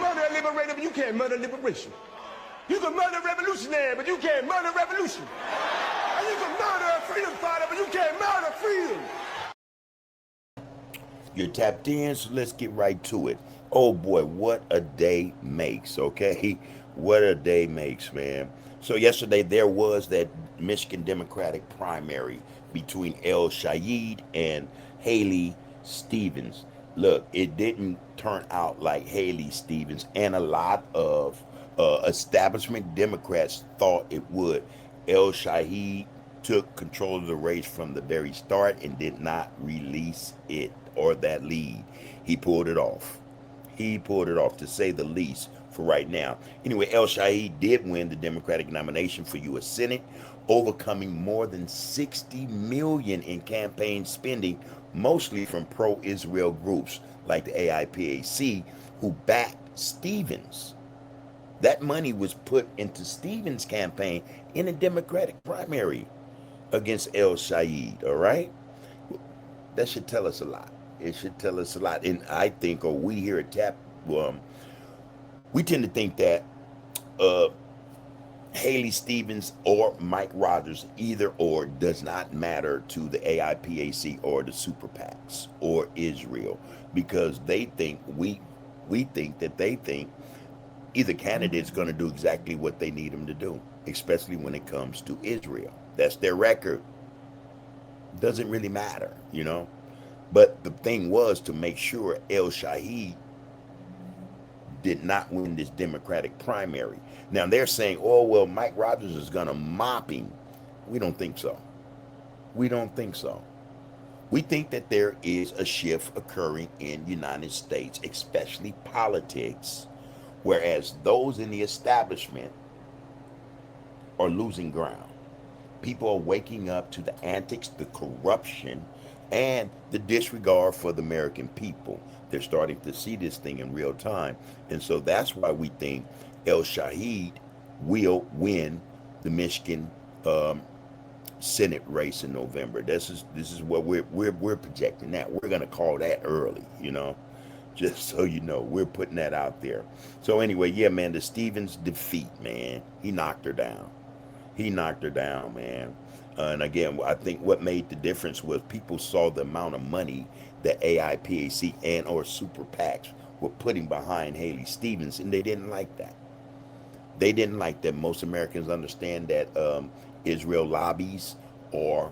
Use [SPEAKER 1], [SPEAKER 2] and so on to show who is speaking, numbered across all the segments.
[SPEAKER 1] murder a liberator, but you can't murder liberation. You can murder a revolutionary, but you can't murder revolution. And you can murder a freedom fighter, but you can't murder freedom.
[SPEAKER 2] You're tapped in, so let's get right to it. Oh boy, what a day makes, okay? What a day makes, man. So yesterday there was that Michigan Democratic primary between El-Sayed and Haley Stevens. Look, it didn't turn out like Haley Stevens, and a lot of establishment Democrats thought it would. El-Sayed took control of the race from the very start and did not release it or that lead. He pulled it off. He pulled it off, to say the least, for right now. Anyway, El-Sayed did win the Democratic nomination for U.S. Senate, overcoming more than $60 million in campaign spending, mostly from pro-Israel groups like the AIPAC, who backed Stevens. That money was put into Stevens' campaign in a Democratic primary against El-Sayed, all right? That should tell us a lot. It should tell us a lot. And I think, or we here at TAP, we tend to think that Haley Stevens or Mike Rogers, either or, does not matter to the AIPAC or the super PACs or Israel, because they think, we think that they think either candidate's going to do exactly what they need them to do, especially when it comes to Israel. That's their record. Doesn't really matter, you know. But the thing was to make sure El-Sayed did not win this Democratic primary. Now they're saying, oh, well, Mike Rogers is going to mop him. We don't think so. We don't think so. We think that there is a shift occurring in the United States, especially politics, whereas those in the establishment are losing ground. People are waking up to the antics, the corruption, and the disregard for the American people. They're starting to see this thing in real time. And so that's why we think El-Sayed will win the Michigan Senate race in November. This is what we're projecting that. We're going to call that early, you know, just so you know. We're putting that out there. So anyway, yeah, man, the Stevens defeat, man, he knocked her down. He knocked her down, man. And again, I think what made the difference was people saw the amount of money that AIPAC and or super PACs were putting behind Haley Stevens, and they didn't like that. They didn't like that. Most Americans understand that Israel lobbies are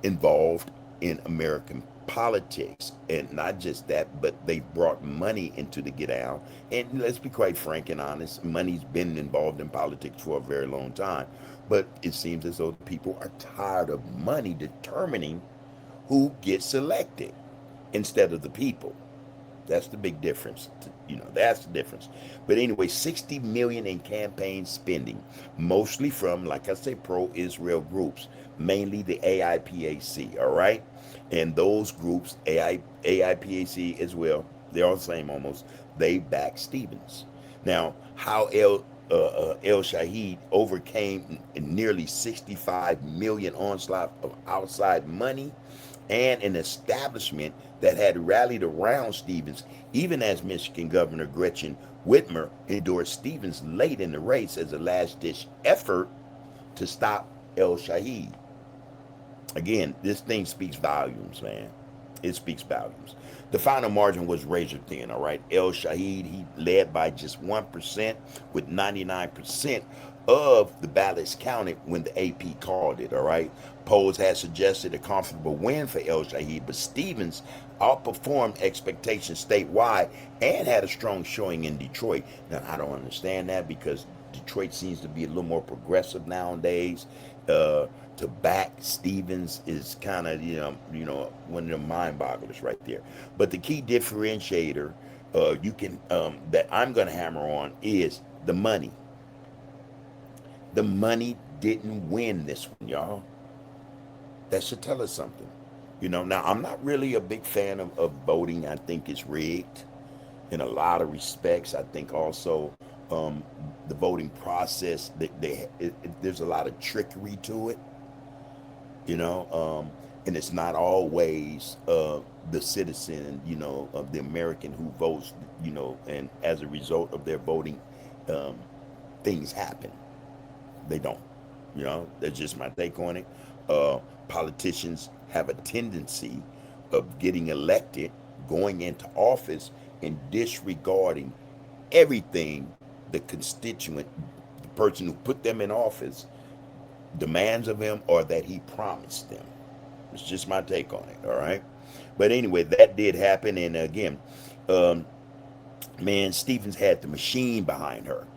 [SPEAKER 2] involved in American politics, and not just that, but they brought money into the get out. And let's be quite frank and honest, money's been involved in politics for a very long time. But it seems as though people are tired of money determining who gets elected instead of the people. That's the big difference. You know, that's the difference. But anyway, $60 million in campaign spending, mostly from, like I say, pro-Israel groups, mainly the AIPAC, all right? And those groups, AIPAC as well, they're all the same almost, they back Stevens. Now, how El-Sayed overcame nearly $65 million onslaught of outside money and an establishment that had rallied around Stevens, even as Michigan Governor Gretchen Whitmer endorsed Stevens late in the race as a last-ditch effort to stop El-Sayed. Again, this thing speaks volumes, man. It speaks volumes. The final margin was razor thin, all right? El-Sayed, he led by just 1%, with 99% of the ballots counted when the AP called it, all right? Polls had suggested a comfortable win for El-Sayed, but Stevens outperformed expectations statewide and had a strong showing in Detroit. Now, I don't understand that, because Detroit seems to be a little more progressive nowadays. To back Stevens is kind of, you know, one of the mind bogglers right there. But the key differentiator that I'm going to hammer on is the money. The money didn't win this one, y'all. That should tell us something. You know, now I'm not really a big fan of voting. I think it's rigged in a lot of respects. I think also the voting process, there's a lot of trickery to it. You know, and it's not always the citizen, you know, of the American who votes, you know, and as a result of their voting, um, things happen. They don't. You know, that's just my take on it. Politicians have a tendency of getting elected, going into office, and disregarding everything the constituent, the person who put them in office, demands of him or that he promised them. It's just my take on it. All right. But anyway, that did happen. And again, um, man, Stevens had the machine behind her,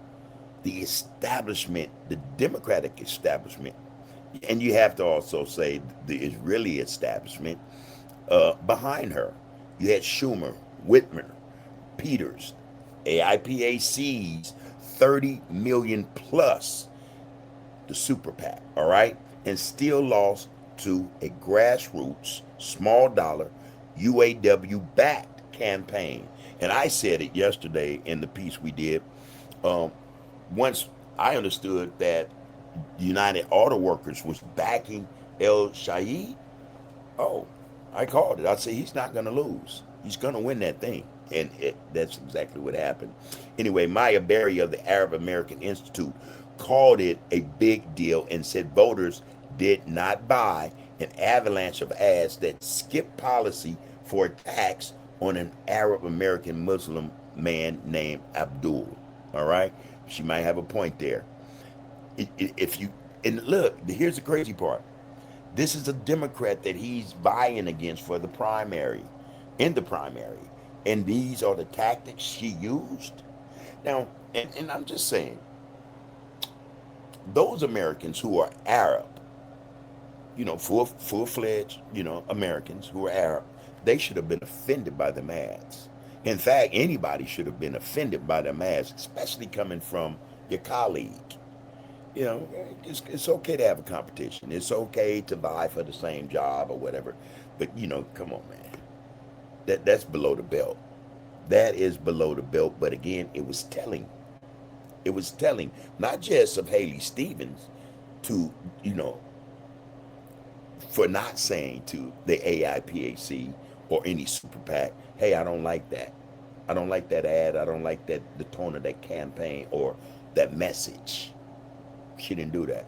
[SPEAKER 2] the establishment, the Democratic establishment, and you have to also say the Israeli establishment behind her. You had Schumer, Whitmer, Peters, AIPAC's 30 million plus the super PAC, all right, and still lost to a grassroots, small dollar, UAW backed campaign. And I said it yesterday in the piece we did. Um, Once I understood that United Auto Workers was backing El-Sayed, oh, I called it. I said, he's not going to lose. He's going to win that thing. And that's exactly what happened. Anyway, Maya Berry of the Arab American Institute called it a big deal and said voters did not buy an avalanche of ads that skipped policy for attacks on an Arab American Muslim man named Abdul. All right? She might have a point there. If you, and look, here's the crazy part. This is a Democrat that he's vying against for the primary, in the primary. And these are the tactics she used. Now, and I'm just saying, those Americans who are Arab, you know, full-fledged, you know, Americans who are Arab, they should have been offended by the ads. In fact, anybody should have been offended by them ads, especially coming from your colleague. You know, it's okay to have a competition. It's okay to vie for the same job or whatever. But, you know, come on, man. That's below the belt. That is below the belt. But again, it was telling. It was telling, not just of Haley Stevens to, you know, for not saying to the AIPAC or any super PAC, hey, I don't like that. I don't like that ad. I don't like that the tone of that campaign or that message. She didn't do that.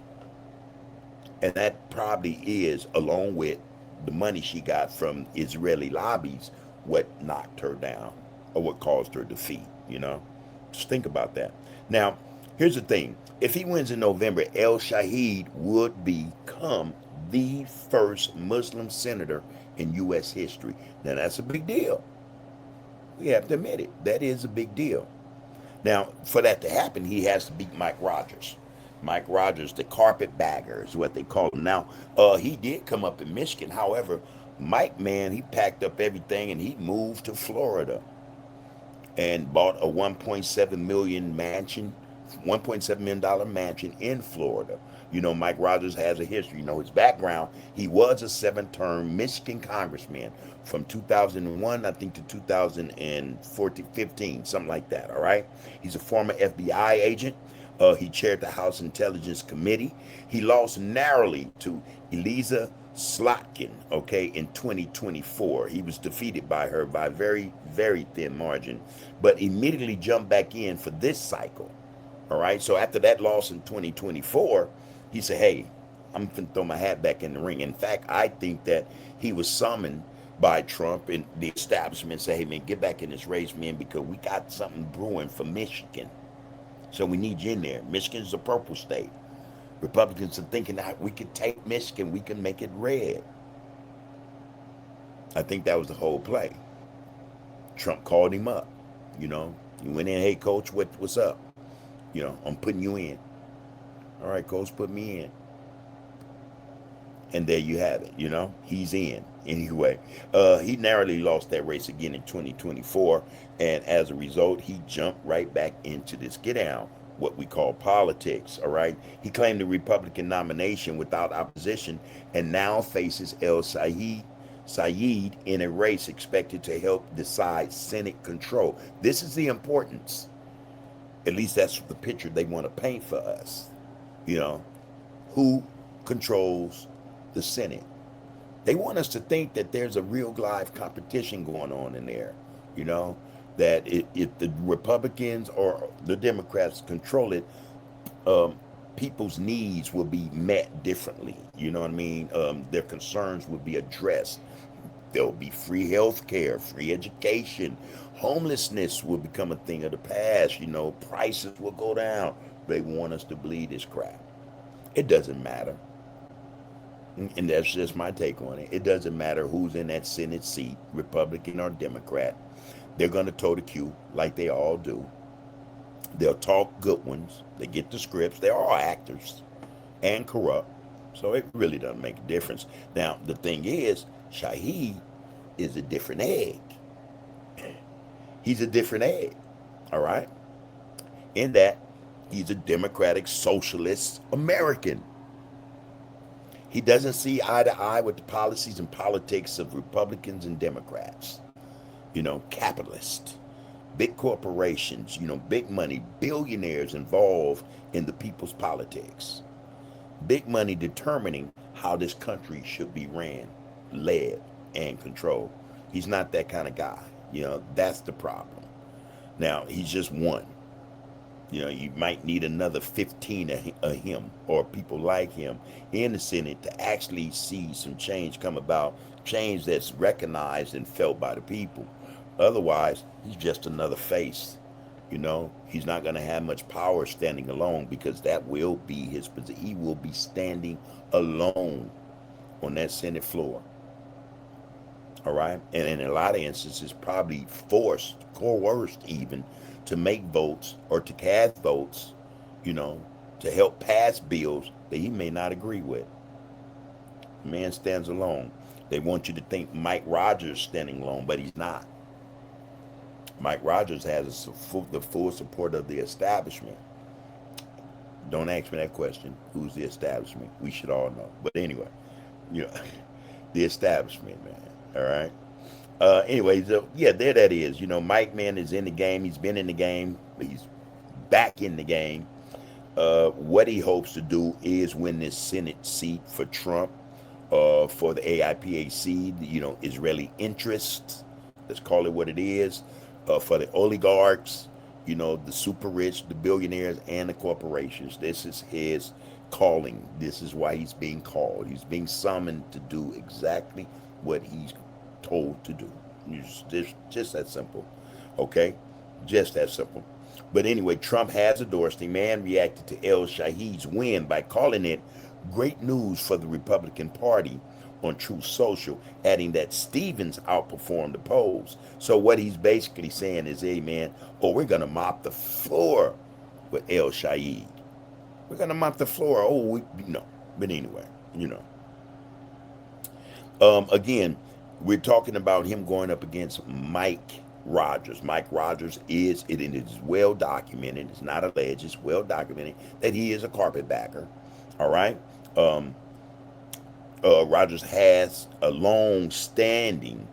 [SPEAKER 2] And that probably is, along with the money she got from Israeli lobbies, what knocked her down or what caused her defeat, you know? Just think about that. Now, here's the thing. If he wins in November, El-Sayed would become the first Muslim senator in U.S. history. Now, that's a big deal. We have to admit it. That is a big deal. Now, for that to happen, he has to beat Mike Rogers. Mike Rogers, the carpetbagger is what they call him. Now, he did come up in Michigan. However, Mike, man, he packed up everything and he moved to Florida and bought a $1.7 million mansion in Florida. You know, Mike Rogers has a history. You know, his background, he was a 7-term Michigan congressman from 2001, I think, to 2014, 15, something like that, all right? He's a former FBI agent. He chaired the House Intelligence Committee. He lost narrowly to Eliza Slotkin, okay, in 2024. He was defeated by her by a very, very thin margin, but immediately jumped back in for this cycle, all right? So after that loss in 2024, he said, hey, I'm going to throw my hat back in the ring. In fact, I think that he was summoned by Trump and the establishment, say, hey, man, get back in this race, man, because we got something brewing for Michigan. So we need you in there. Michigan's a purple state. Republicans are thinking that we could take Michigan, we can make it red. I think that was the whole play. Trump called him up. You know, he went in, hey, coach, what's up? You know, I'm putting you in. All right, coach, put me in. And there you have it, you know, he's in. Anyway, he narrowly lost that race again in 2024. And as a result, he jumped right back into this get down, what we call politics, all right? He claimed the Republican nomination without opposition and now faces El-Sayed in a race expected to help decide Senate control. This is the importance. At least that's the picture they want to paint for us. You know, who controls the Senate? They want us to think that there's a real live competition going on in there, you know, that if the Republicans or the Democrats control it, um, people's needs will be met differently. You know what I mean? Their concerns will be addressed. There'll be free health care, free education. Homelessness will become a thing of the past. You know, prices will go down. They want us to believe this crap. It doesn't matter. And that's just my take on it. It doesn't matter who's in that Senate seat, Republican or Democrat. They're going to toe the queue like they all do. They'll talk good ones. They get the scripts. They're all actors and corrupt. So it really doesn't make a difference. Now, the thing is, Shaheed is a different egg. He's a different egg, all right? In that, he's a democratic socialist American. He doesn't see eye to eye with the policies and politics of Republicans and Democrats. You know, capitalists, big corporations, you know, big money, billionaires involved in the people's politics. Big money determining how this country should be ran, led, and controlled. He's not that kind of guy. You know, that's the problem. Now, he's just one. You know, you might need another 15 of him or people like him in the Senate to actually see some change come about, change that's recognized and felt by the people. Otherwise, he's just another face. You know, he's not going to have much power standing alone, because that will be his position. He will be standing alone on that Senate floor. All right. And in a lot of instances, probably forced, coerced even, to make votes or to cast votes, you know, to help pass bills that he may not agree with. The man stands alone. They want you to think Mike Rogers standing alone, but he's not. Mike Rogers has the full support of the establishment. Don't ask me that question. Who's the establishment? We should all know. But anyway, you know, the establishment, man. All right. Anyway, so yeah, there that is. You know, Mike, man, is in the game. He's been in the game. He's back in the game. What he hopes to do is win this Senate seat for Trump, for the AIPAC, you know, Israeli interests. Let's call it what it is. For the oligarchs, you know, the super rich, the billionaires, and the corporations. This is his calling. This is why he's being called. He's being summoned to do exactly what he's told to do. Just that simple. Okay? Just that simple. But anyway, Trump has endorsed him. Man reacted to EL-SAYED'S win by calling it great news for the Republican Party on Truth Social, adding that Stevens outperformed the polls. So what he's basically saying is, hey, man, we're going to mop the floor with EL-SAYED. We're going to mop the floor. But anyway, you know. Again, we're talking about him going up against Mike Rogers. Mike Rogers it is well documented. It's not alleged. It's well documented that he is a carpetbagger. All right. Rogers has a long-standing,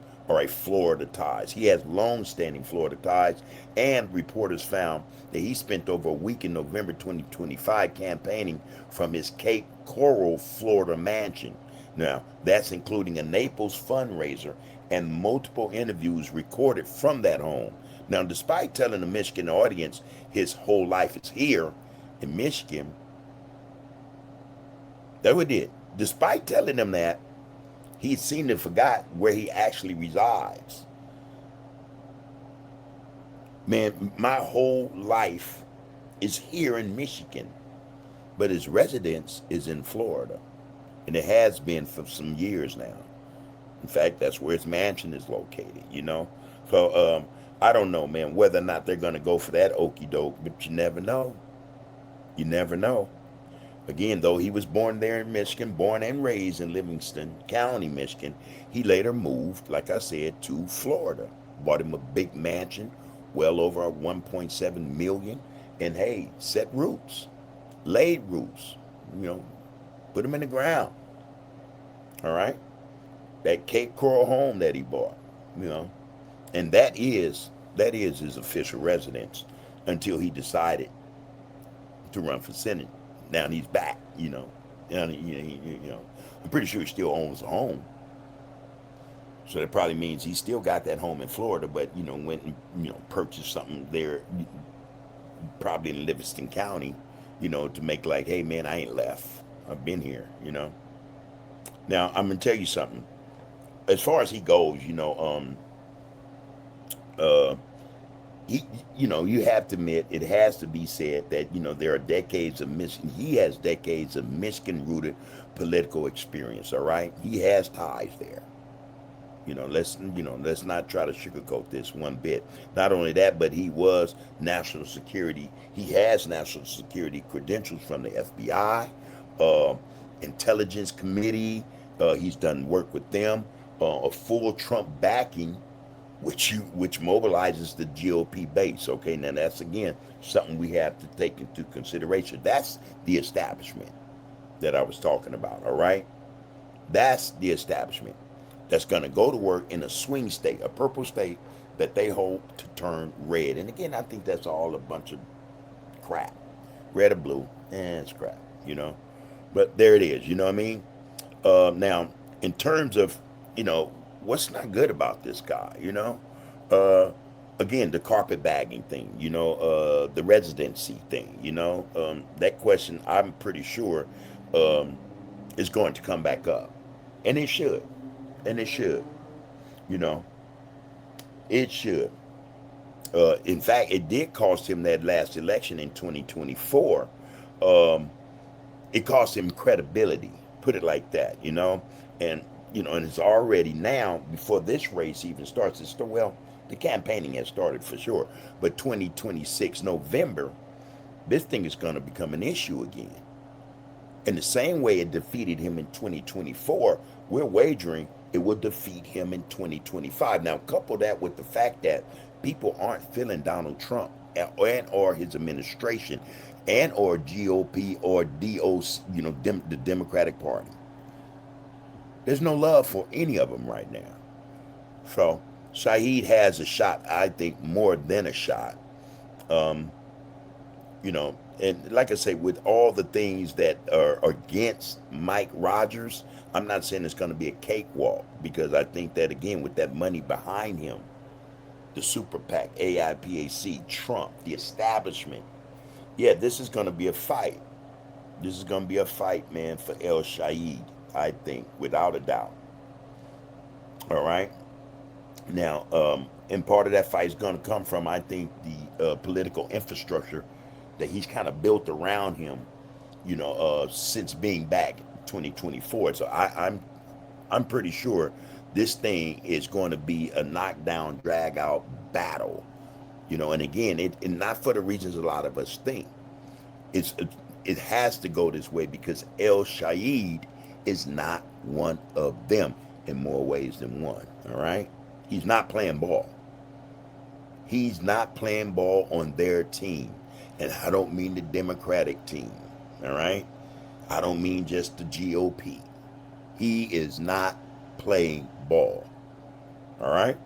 [SPEAKER 2] Florida ties. He has long-standing Florida ties, and reporters found that he spent over a week in November 2025 campaigning from his Cape Coral, Florida mansion. Now, that's including a Naples fundraiser and multiple interviews recorded from that home. Now, despite telling the Michigan audience his whole life is here in Michigan, that we did. Despite telling them that, he seemed to forgot where he actually resides. Man, my whole life is here in Michigan, but his residence is in Florida, and it has been for some years now. In fact, that's where his mansion is located, you know? So, I don't know, man, whether or not they're going to go for that okie doke, but you never know. You never know. Again, though he was born there in Michigan, born and raised in Livingston County, Michigan, he later moved, like I said, to Florida. Bought him a big mansion, well over 1.7 million, and hey, set roots, laid roots, you know, put them in the ground. All right? That Cape Coral home that he bought, you know, and that is his official residence until he decided to run for Senate. Now he's back, you know. I'm pretty sure he still owns a home, So that probably means he still got that home in Florida, but, you know, went and, you know, purchased something there, probably in Livingston County, you know, to make like, hey, man, I ain't left. I've been here, you know. Now, I'm going to tell you something. As far as he goes, you know, uh, he, you know, you have to admit, it has to be said that, you know, there are decades of he has decades of Michigan-rooted political experience, all right? He has ties there. Let's not try to sugarcoat this one bit. Not only that, but he was national security. He has national security credentials from the FBI, uh, intelligence committee. He's done work with them. A full Trump backing, which mobilizes the GOP base. Okay, now that's again something we have to take into consideration. That's the establishment that I was talking about. All right, that's the establishment that's going to go to work in a swing state, a purple state that they hope to turn red. And again, I think that's all a bunch of crap. Red or blue, it's crap, you know. But there it is, you know what I mean? Now, in terms of, you know, what's not good about this guy, you know? Again, the carpetbagging thing, you know, the residency thing, you know? That question, I'm pretty sure, is going to come back up. And it should. And it should, you know, it should. In fact, it did cost him that last election in 2024. It cost him credibility, put it like that, you know. And, you know, and it's already now, before this race even starts, the campaigning has started for sure. But 2026 November, this thing is going to become an issue again. In the same way it defeated him in 2024, we're wagering it will defeat him in 2025. Now, couple that with the fact that people aren't feeling Donald Trump and or his administration and or GOP or DOC, you know, the Democratic Party. There's no love for any of them right now. So Saeed has a shot, I think, more than a shot. You know, and like I say, with all the things that are against MIKEROGERS, I'm not saying it's going to be a cakewalk, because I think that, again, with that money behind him, the super PAC, AIPAC, Trump, the establishment, yeah, this is going to be a fight. This is going to be a fight, man, for EL-SAYED, I think, without a doubt. All right? Now, and part of that fight is going to come from, I think, the political infrastructure that he's kind of built around him, you know, since being back 2024. So I'm pretty sure this thing is going to be a knockdown, drag out battle, you know. And again, it not for the reasons a lot of us think. It has to go this way because EL-SAYED is not one of them in more ways than one. All right, he's not playing ball. He's not playing ball on their team. And I don't mean the Democratic team, all right? I don't mean just the GOP. He is not playing ball, all right?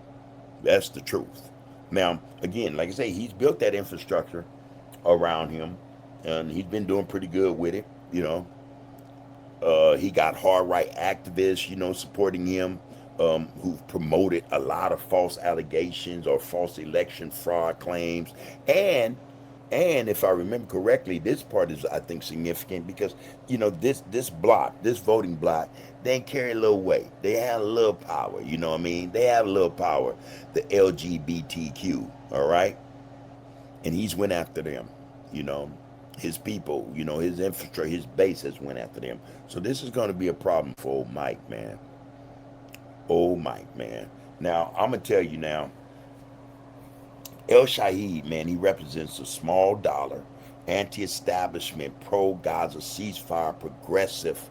[SPEAKER 2] That's the truth. Now, again, like I say, he's built that infrastructure around him, and he's been doing pretty good with it, you know. He got hard right activists, you know, supporting him, who've promoted a lot of false allegations or false election fraud claims. And if I remember correctly, this part is, I think, significant because, you know, this voting block, they carry a little weight. They have a little power, you know what I mean? They have a little power, the LGBTQ, all right? And he's went after them, you know, his people, you know, his infrastructure, his base has went after them. So this is going to be a problem for old Mike, man. Old Mike, man. Now, I'm going to tell you now, EL-SAYED, man, he represents a small dollar, anti-establishment, pro-Gaza ceasefire, progressive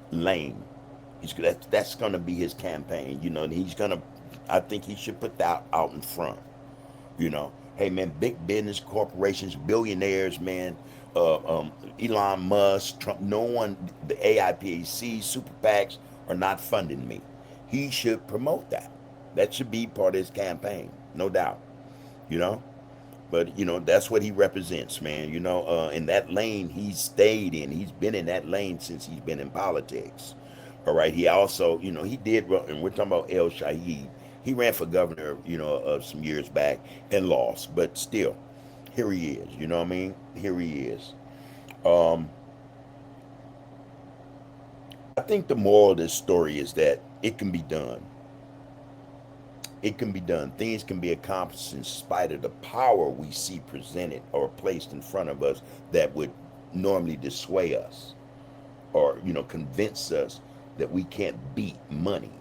[SPEAKER 2] lane. That's going to be his campaign, you know, and he's going to, I think he should put that out in front, you know. Hey, man, big business corporations, billionaires, man, Elon Musk, Trump, no one, the AIPAC, super PACs are not funding me. He should promote that. That should be part of his campaign, no doubt. You know, but you know, that's what he represents, man. You know, in that lane he's stayed in. He's been in that lane since he's been in politics. All right. He also, he did run, and we're talking about El-Sayed. He ran for governor, some years back and lost, but still, here he is. You know what I mean? Here he is. I think the moral of this story is that it can be done. It can be done. Things can be accomplished in spite of the power we see presented or placed in front of us that would normally dissuade us or, convince us that we can't beat money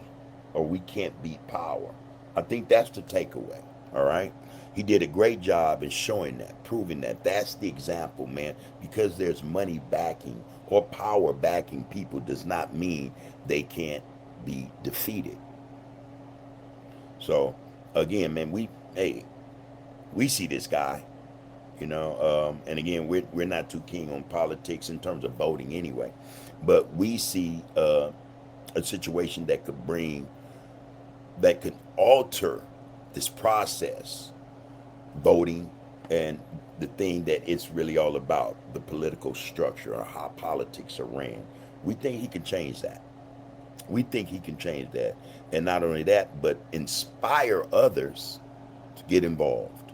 [SPEAKER 2] or we can't beat power. I think that's the takeaway. All right. He did a great job in showing that, proving that. That's the example, man. Because there's money backing or power backing people does not mean they can't be defeated. So again, man, we see this guy, and again, we're not too keen on politics in terms of voting anyway, but we see a situation that could alter this process, voting, and the thing that it's really all about, the political structure or how politics are ran. We think he can change that. We think he can change that. And not only that, but inspire others to get involved.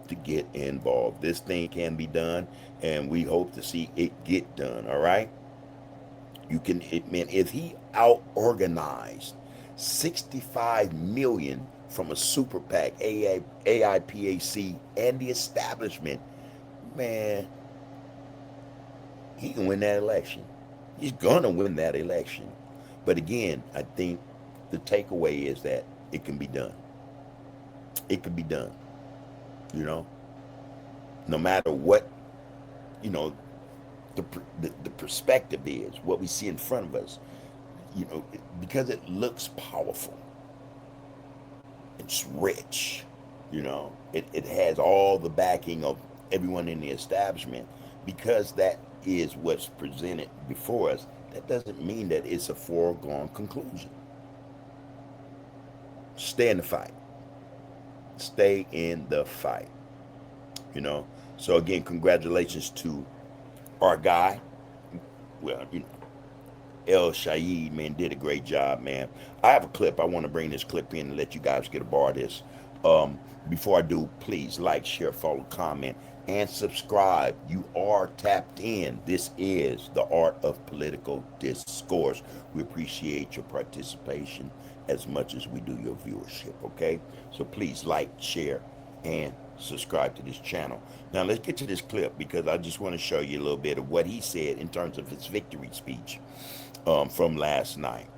[SPEAKER 2] To get involved. This thing can be done, and we hope to see it get done, all right? If he out-organized 65 million from a super PAC, AIPAC, and the establishment, man, he can win that election. He's gonna win that election. But again, I think the takeaway is that it can be done. It can be done. No matter what, the perspective is, what we see in front of us, because it looks powerful. It's rich, it has all the backing of everyone in the establishment. Because that is what's presented before us, that doesn't mean that it's a foregone conclusion. Stay in the fight. Stay in the fight. So again, congratulations to our guy. Well, El-Sayed, man, did a great job, man. I have a clip. I want to bring this clip in and let you guys get a bar of this. Before I do, please like, share, follow, comment, and subscribe. You are tapped in. This is the Art of Political Discourse. We appreciate your participation as much as we do your viewership, okay? So please like, share, and subscribe to this channel. Now let's get to this clip, because I just want to show you a little bit of what he said in terms of his victory speech from last night.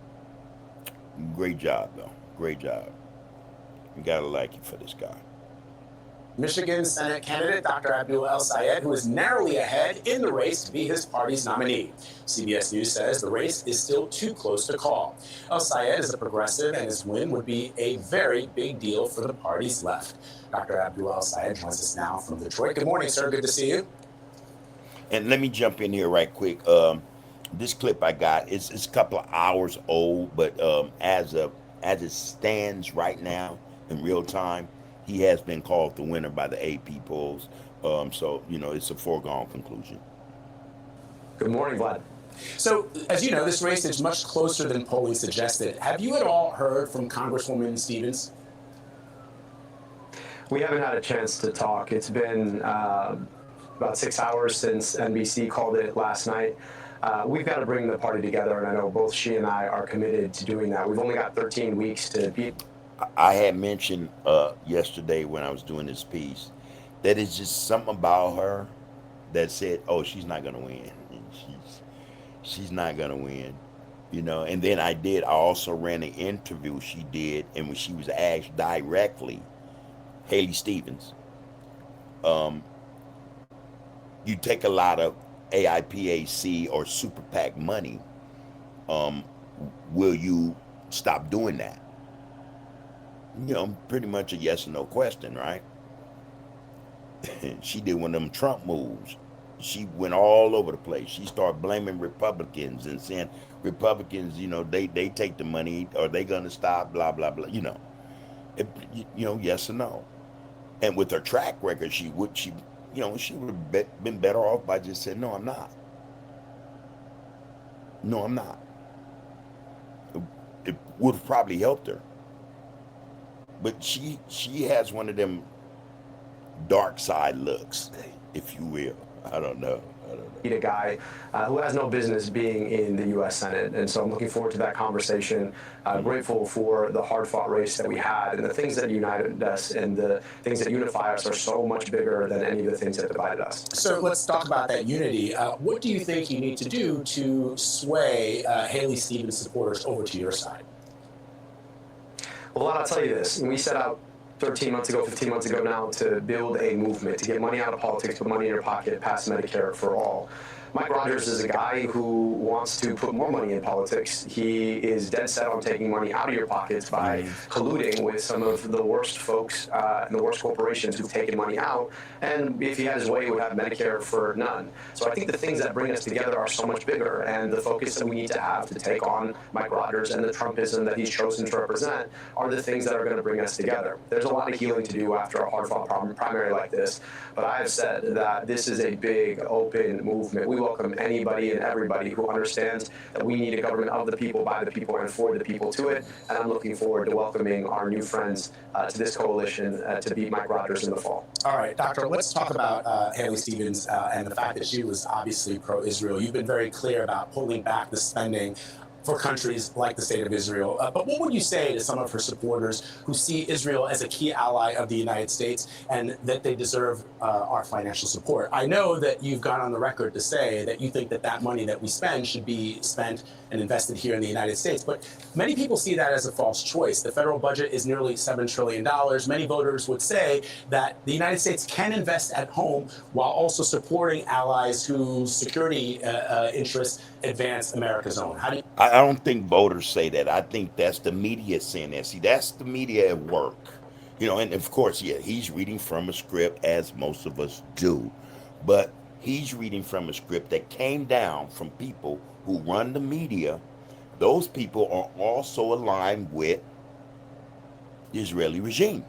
[SPEAKER 2] Great job, though. Great job. You gotta like it for this guy.
[SPEAKER 3] Michigan Senate candidate Dr. ABDUL El-Sayed, who is narrowly ahead in the race to be his party's nominee. CBS News says the race is still too close to call. El-Sayed is a progressive, and his win would be a very big deal for the party's left. Dr. ABDUL El-Sayed joins us now from Detroit. Good morning, sir. Good to see you.
[SPEAKER 2] And let me jump in here right quick. This clip I got, it's a couple of hours old, but as it stands right now in real time, he has been called the winner by the AP polls. So, it's a foregone conclusion.
[SPEAKER 3] Good morning, Vlad. So, as you know, this race is much closer than polling suggested. Have you at all heard from Congresswoman Stevens?
[SPEAKER 4] We haven't had a chance to talk. It's been about 6 hours since NBC called it last night. We've got to bring the party together, and I know both she and I are committed to doing that. We've only got 13 weeks to beat.
[SPEAKER 2] I had mentioned yesterday when I was doing this piece that it's just something about her that said, oh, she's not going to win. She's not going to win, And then I also ran an interview she did, and when she was asked directly, Haley Stevens, you take a lot of AIPAC or Super PAC money, will you stop doing that? Pretty much a yes or no question, right? She did one of them Trump moves. She went all over the place. She started blaming Republicans and saying Republicans, they take the money, or they gonna stop, blah blah blah. Yes or no. And with her track record, she would have been better off by just saying, no, I'm not. No, I'm not. would have probably helped her. But she has one of them dark side looks, if you will. I don't know.
[SPEAKER 4] A guy who has no business being in the U.S. Senate. And so I'm looking forward to that conversation. Grateful for the hard-fought race that we had, and the things that united us and the things that unify us are so much bigger than any of the things that divided us.
[SPEAKER 3] So let's talk about that unity. What do you think you need to do to sway Haley Stevens supporters over to your side?
[SPEAKER 4] Well, I'll tell you this. We set out 13 months ago, 15 months ago now, to build a movement, to get money out of politics, put money in your pocket, pass Medicare for all. Mike Rogers is a guy who wants to put more money in politics. He is dead set on taking money out of your pockets by colluding with some of the worst folks and the worst corporations who've taken money out. And if he had his way, he would have Medicare for none. So I think the things that bring us together are so much bigger, and the focus that we need to have to take on Mike Rogers and the Trumpism that he's chosen to represent are the things that are going to bring us together. There's a lot of healing to do after a hard-fought primary like this, but I have said that this is a big, open movement. We welcome anybody and everybody who understands that we need a government of the people, by the people, and for the people to it. And I'm looking forward to welcoming our new friends to this coalition to beat Mike Rogers in the fall.
[SPEAKER 3] All right, Doctor, let's talk about Haley Stevens and the fact that she was obviously pro-Israel. You've been very clear about pulling back the spending for countries like the state of Israel. But what would you say to some of her supporters who see Israel as a key ally of the United States and that they deserve our financial support? I know that you've gone on the record to say that you think that that money that we spend should be spent and invested here in the United States, but many people see that as a false choice. The federal budget is nearly $7 trillion. Many voters would say that the United States can invest at home while also supporting allies whose security interests advance America's own. How do you
[SPEAKER 2] I don't think voters say that. I think that's the media saying that. See, that's the media at work. You know, and of course, yeah, he's reading from a script, as most of us do. But he's reading from a script that came down from people who run the media. Those people are also aligned with the Israeli regime.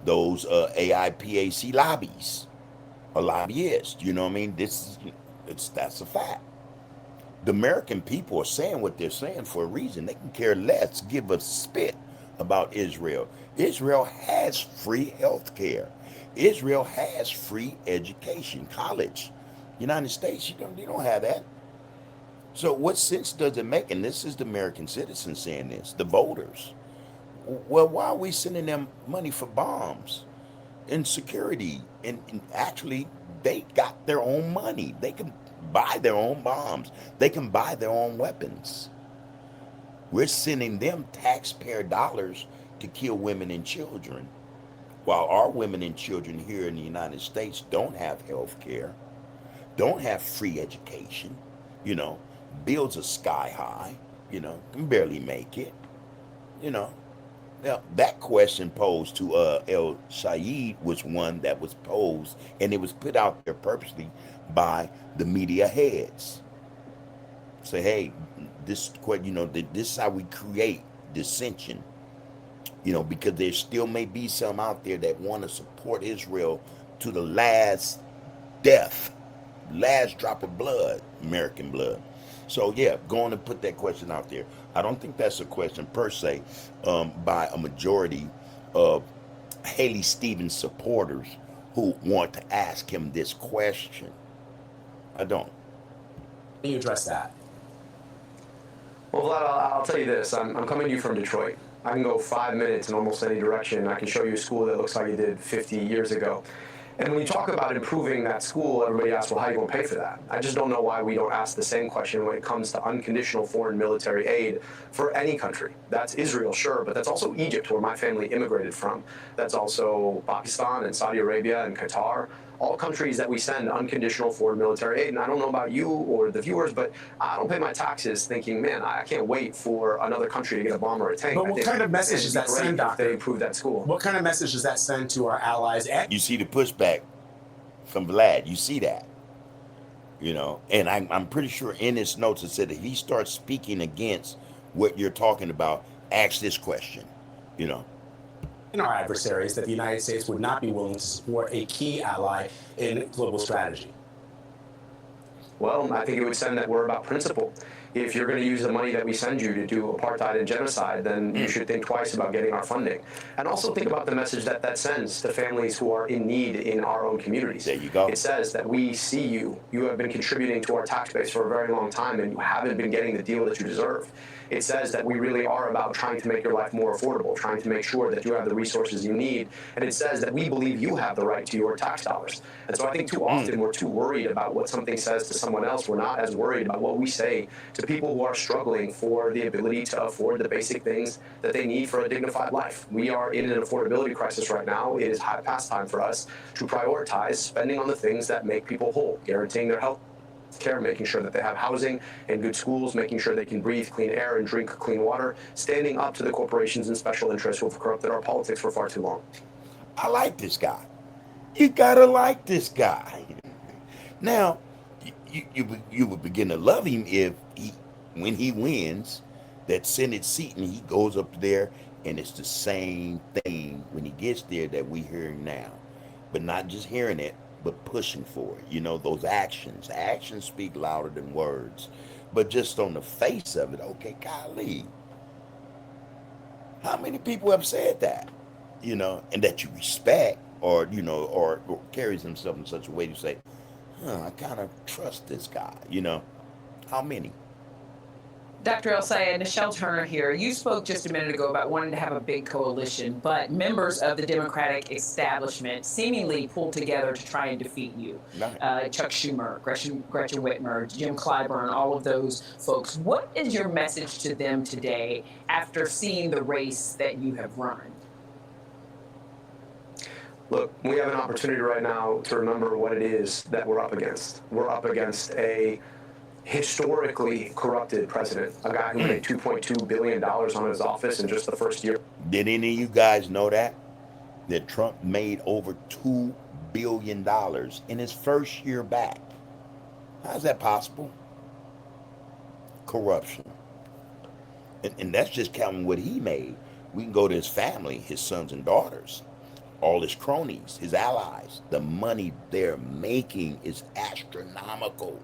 [SPEAKER 2] Those AIPAC lobbies are lobbyists. You know what I mean? That's a fact. The American people are saying what they're saying for a reason. They can care less, give a spit about Israel. Israel has free health care. Israel has free education, college. United States, you don't have that. So what sense does it make? And this is the American citizens saying this, the voters. Well, why are we sending them money for bombs and security? And actually, they got their own money. They can buy their own bombs. They can buy their own weapons. We're sending them taxpayer dollars to kill women and children, while our women and children here in the United States don't have health care, don't have free education, bills are sky high, can barely make it, Now, that question posed to EL-SAYED was one that was posed, and it was put out there purposely by the media heads. Say, hey, this is how we create dissension, because there still may be some out there that want to support Israel to the last death, last drop of blood, American blood. So yeah, going to put that question out there. I don't think that's a question per se by a majority of Haley Stevens supporters who want to ask him this question. I don't.
[SPEAKER 3] Can you address that?
[SPEAKER 4] Well, Vlad, I'll tell you this. I'm coming to you from Detroit. I can go 5 minutes in almost any direction. I can show you a school that looks like it did 50 years ago. And when you talk about improving that school, everybody asks, well, how are you going to pay for that? I just don't know why we don't ask the same question when it comes to unconditional foreign military aid for any country. That's Israel, sure, but that's also Egypt, where my family immigrated from. That's also Pakistan and Saudi Arabia and Qatar, all countries that we send unconditional foreign military aid. And I don't know about you or the viewers, but I don't pay my taxes thinking, man, I can't wait for another country to get a bomb or a tank.
[SPEAKER 3] But what kind of message does that send, Doctor?
[SPEAKER 4] If they improve that school.
[SPEAKER 3] What kind of message does that send to our allies?
[SPEAKER 2] You see the pushback from Vlad. You see that, and I'm pretty sure in his notes it said that he starts speaking against what you're talking about. Ask this question,
[SPEAKER 3] In our adversaries, that the United States would not be willing to support a key ally in global strategy.
[SPEAKER 4] Well, I think it would send that we're about principle. If you're going to use the money that we send you to do apartheid and genocide, then you should think twice about getting our funding. And also think about the message that that sends to families who are in need in our own communities.
[SPEAKER 2] There you go.
[SPEAKER 4] It says that we see you. You have been contributing to our tax base for a very long time, and you haven't been getting the deal that you deserve. It says that we really are about trying to make your life more affordable, trying to make sure that you have the resources you need. And it says that we believe you have the right to your tax dollars. And so I think too often we're too worried about what something says to someone else. We're not as worried about what we say to people who are struggling for the ability to afford the basic things that they need for a dignified life. We are in an affordability crisis right now. It is past time for us to prioritize spending on the things that make people whole, guaranteeing their health care, making sure that they have housing and good schools, making sure they can breathe clean air and drink clean water, standing up to the corporations and special interests who have corrupted our politics for far too long.
[SPEAKER 2] I like this guy. You gotta like this guy. Now, you would begin to love him if when he wins that Senate seat and he goes up there and it's the same thing when he gets there that we hearing now, but not just hearing it, but pushing for it. You know, those actions speak louder than words. But just on the face of it, okay, golly, how many people have said that, you know, and that you respect, or, you know, or carries himself in such a way to say, I kind of trust this guy, you know? How many?
[SPEAKER 5] Dr. El-Sayed, Nichelle Turner here. You spoke just a minute ago about wanting to have a big coalition, but members of the Democratic establishment seemingly pulled together to try and defeat you. Chuck Schumer, Gretchen Whitmer, Jim Clyburn, all of those folks. What is your message to them today after seeing the race that you have run?
[SPEAKER 4] Look, we have an opportunity right now to remember what it is that we're up against. We're up against a historically corrupted president, a guy who made $2.2 billion on his office in just the first year.
[SPEAKER 2] Did any of you guys know that Trump made over $2 billion in his first year back? How's that possible? Corruption. And that's just counting what he made. We can go to his family, his sons and daughters, all his cronies, his allies. The money they're making is astronomical.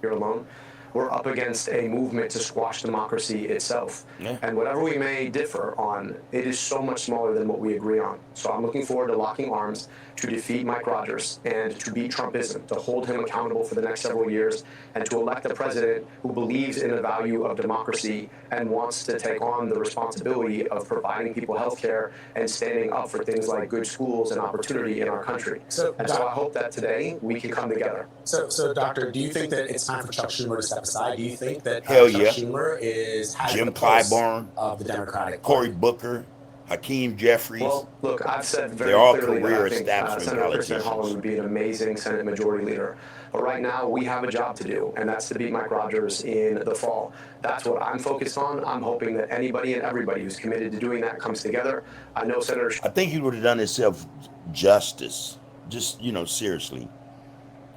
[SPEAKER 4] Alone, we're up against a movement to squash democracy itself. And whatever we may differ on, it is so much smaller than what we agree on. So I'm looking forward to locking arms to defeat Mike Rogers and to beat Trumpism, to hold him accountable for the next several years, and to elect a president who believes in the value of democracy and wants to take on the responsibility of providing people health care and standing up for things like good schools and opportunity in our country. So I hope that today we can come together.
[SPEAKER 3] So Doctor, do you think that it's time for Chuck Schumer to step aside? Do you think that
[SPEAKER 2] Hell
[SPEAKER 3] Chuck
[SPEAKER 2] yeah.
[SPEAKER 3] Schumer has
[SPEAKER 2] Jim
[SPEAKER 3] the pulse
[SPEAKER 2] Clyburn
[SPEAKER 3] of the Democratic
[SPEAKER 2] Cory
[SPEAKER 3] Party?
[SPEAKER 2] Booker, Hakeem Jeffries?
[SPEAKER 4] Well, look, I've said very
[SPEAKER 2] They're all
[SPEAKER 4] clearly that
[SPEAKER 2] career
[SPEAKER 4] I think
[SPEAKER 2] establishment
[SPEAKER 4] Senator Kristen
[SPEAKER 2] politicians.
[SPEAKER 4] Holland would be an amazing Senate Majority Leader. But right now, we have a job to do, and that's to beat Mike Rogers in the fall. That's what I'm focused on. I'm hoping that anybody and everybody who's committed to doing that comes together. I know Senator...
[SPEAKER 2] I think he would have done himself justice, just, you know, seriously.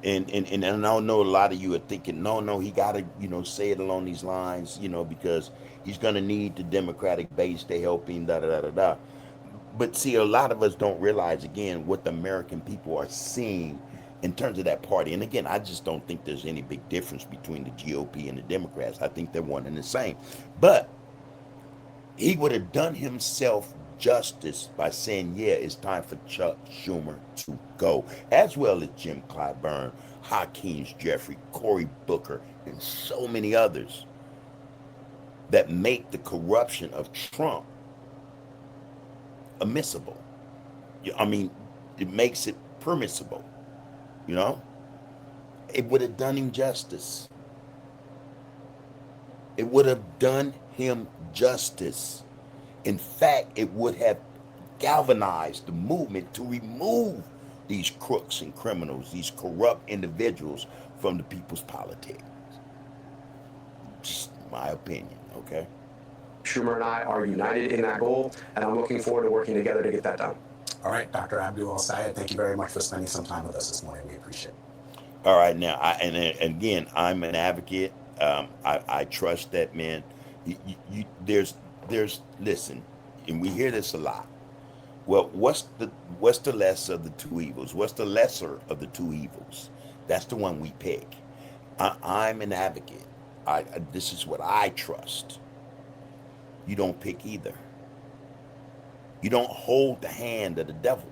[SPEAKER 2] And I know a lot of you are thinking, no, he got to, you know, say it along these lines, you know, because he's going to need the Democratic base to help him, da-da-da-da-da. But see, a lot of us don't realize, again, what the American people are seeing in terms of that party. And again, I just don't think there's any big difference between the GOP and the Democrats. I think they're one and the same. But he would have done himself justice by saying, yeah, it's time for Chuck Schumer to go, as well as Jim Clyburn, Hakeem Jeffries, Cory Booker, and so many others that make the corruption of Trump admissible. I mean, it makes it permissible, you know? It would have done him justice. It would have done him justice. In fact, it would have galvanized the movement to remove these crooks and criminals, these corrupt individuals from the people's politics. Just my opinion, okay?
[SPEAKER 4] Schumer and I are united in that goal, and I'm looking forward to working together to get that done.
[SPEAKER 3] All right, Dr. ABDUL El-Sayed, thank you very much for spending some time with us this morning. We appreciate it.
[SPEAKER 2] All right, now, and again, I'm an advocate. I trust that, man. There's listen, and we hear this a lot. Well, what's the lesser of the two evils? What's the lesser of the two evils? That's the one we pick. I'm an advocate. This is what I trust. You don't pick either. You don't hold the hand of the devil.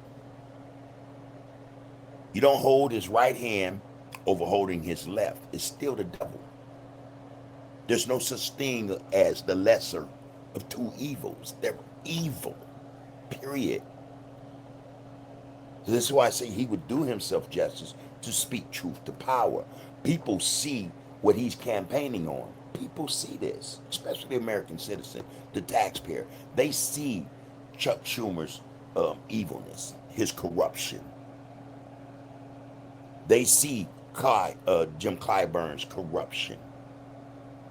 [SPEAKER 2] You don't hold his right hand over holding his left. It's still the devil. There's no such thing as the lesser of two evils. They're evil, period. This is why I say he would do himself justice to speak truth to power. People see what he's campaigning on. People see this, especially the American citizen, the taxpayer. They see Chuck Schumer's evilness, his corruption. They see Jim Clyburn's corruption.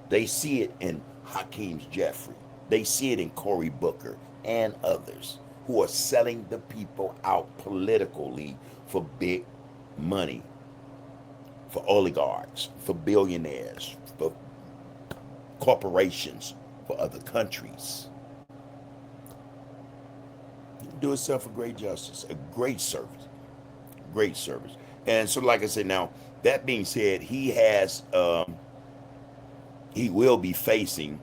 [SPEAKER 2] They see it in Hakeem Jeffrey. They see it in Cory Booker and others who are selling the people out politically for big money, for oligarchs, for billionaires, for corporations, for other countries. Do itself a great justice, a great service, great service. And so, like I said, now that being said, he will be facing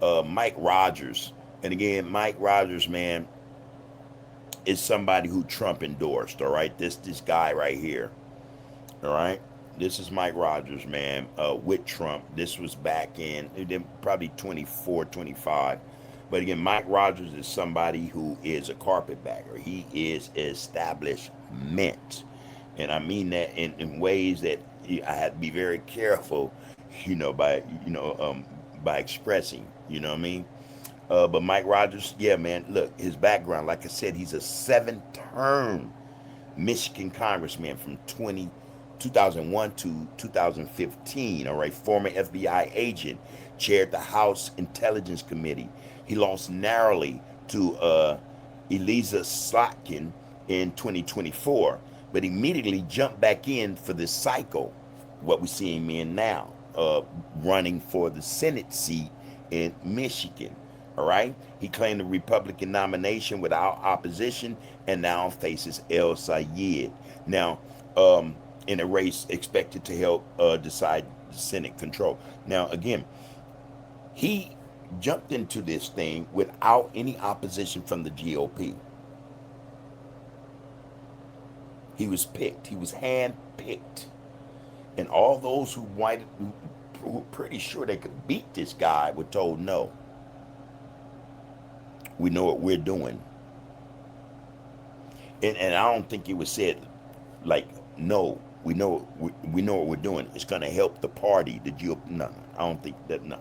[SPEAKER 2] Mike Rogers. And again, Mike Rogers, man, is somebody who Trump endorsed. All right, this guy right here. All right, this is Mike Rogers, man, with Trump. This was back in probably 24, 25. But again, Mike Rogers is somebody who is a carpetbagger. He is establishment. And I mean that in ways that I have to be very careful, by expressing, you know what I mean? But Mike Rogers, yeah, man, look, his background, like I said, he's a 7-term Michigan congressman from 2001 to 2015, all right, former FBI agent, chaired the House Intelligence Committee. He lost narrowly to Elisa Slotkin in 2024, but immediately jumped back in for this cycle, what we see him in now, running for the Senate seat in Michigan. All right. He claimed the Republican nomination without opposition and now faces EL-SAYED. Now, in a race expected to help decide the Senate control. Now, again, he jumped into this thing without any opposition from the GOP. He was picked. He was hand-picked. And all those who were pretty sure they could beat this guy were told no. We know what we're doing. And I don't think it was said like, no, we know what we're doing. It's going to help the party, the GOP. No, I don't think that. No.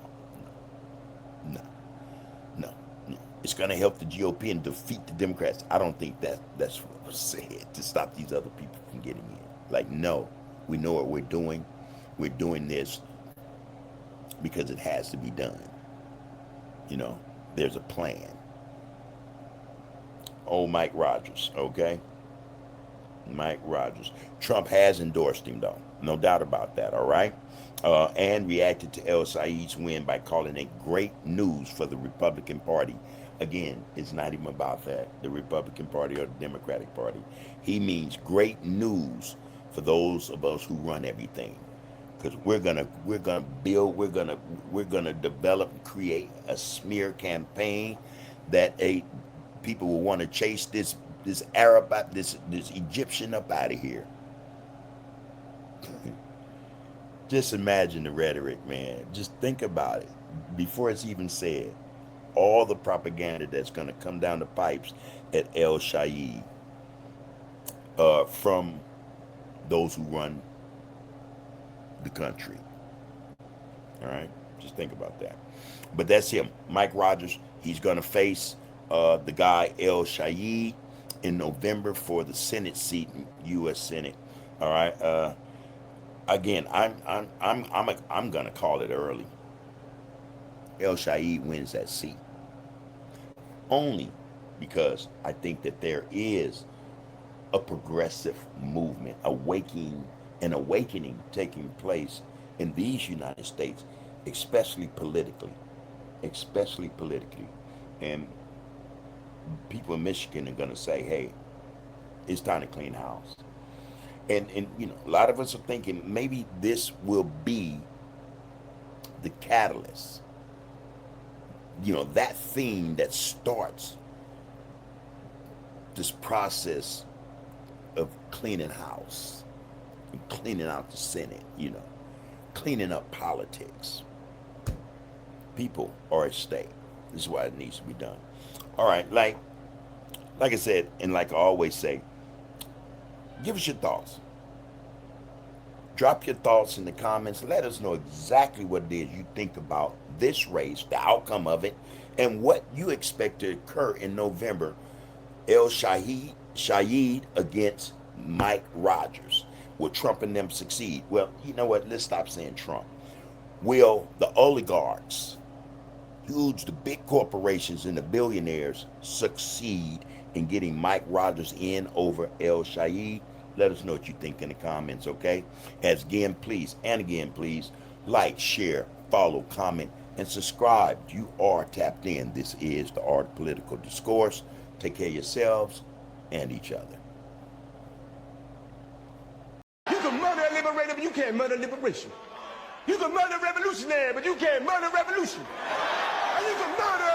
[SPEAKER 2] It's going to help the GOP and defeat the Democrats. I don't think that's what was said to stop these other people from getting in. Like, no, we know what we're doing. We're doing this because it has to be done. There's a plan. Oh, Mike Rogers, okay? Mike Rogers. Trump has endorsed him, though. No doubt about that, all right? And reacted to EL-SAYED'S win by calling it great news for the Republican Party. Again, it's not even about that, the Republican Party or the Democratic Party. He means great news for those of us who run everything. Because we're gonna build, we're gonna develop and create a smear campaign that people will want to chase this Arab, this Egyptian up out of here. Just imagine the rhetoric, man. Just think about it before it's even said. All the propaganda that's going to come down the pipes at EL-SAYED from those who run the country. All right? Just think about that. But that's him. Mike Rogers, he's going to face the guy EL-SAYED in November for the Senate seat in U.S. Senate. All right? Again, I'm going to call it early. EL-SAYED wins that seat. Only because I think that there is a progressive movement, an awakening taking place in these United States, especially politically. And people in Michigan are going to say, hey, it's time to clean house. And you know, a lot of us are thinking maybe this will be the catalyst, you know, that thing that starts this process of cleaning house and cleaning out the Senate, you know, cleaning up politics. People are at stake. This is why it needs to be done. All right, like I said, and like I always say, give us your thoughts. Drop your thoughts in the comments. Let us know exactly what it is you think about this race, the outcome of it, and what you expect to occur in November. EL-SAYED against MIKEROGERS. Will Trump and them succeed? Well, you know what? Let's stop saying Trump. Will the oligarchs, the big corporations and the billionaires succeed in getting MIKEROGERS in over EL-SAYED? Let us know what you think in the comments, okay? As again, please, like, share, follow, comment, and subscribe. You are tapped in. This is the Art of Political Discourse. Take care of yourselves and each other.
[SPEAKER 1] You can murder a liberator, but you can't murder liberation. You can murder a revolutionary, but you can't murder revolution. And you can murder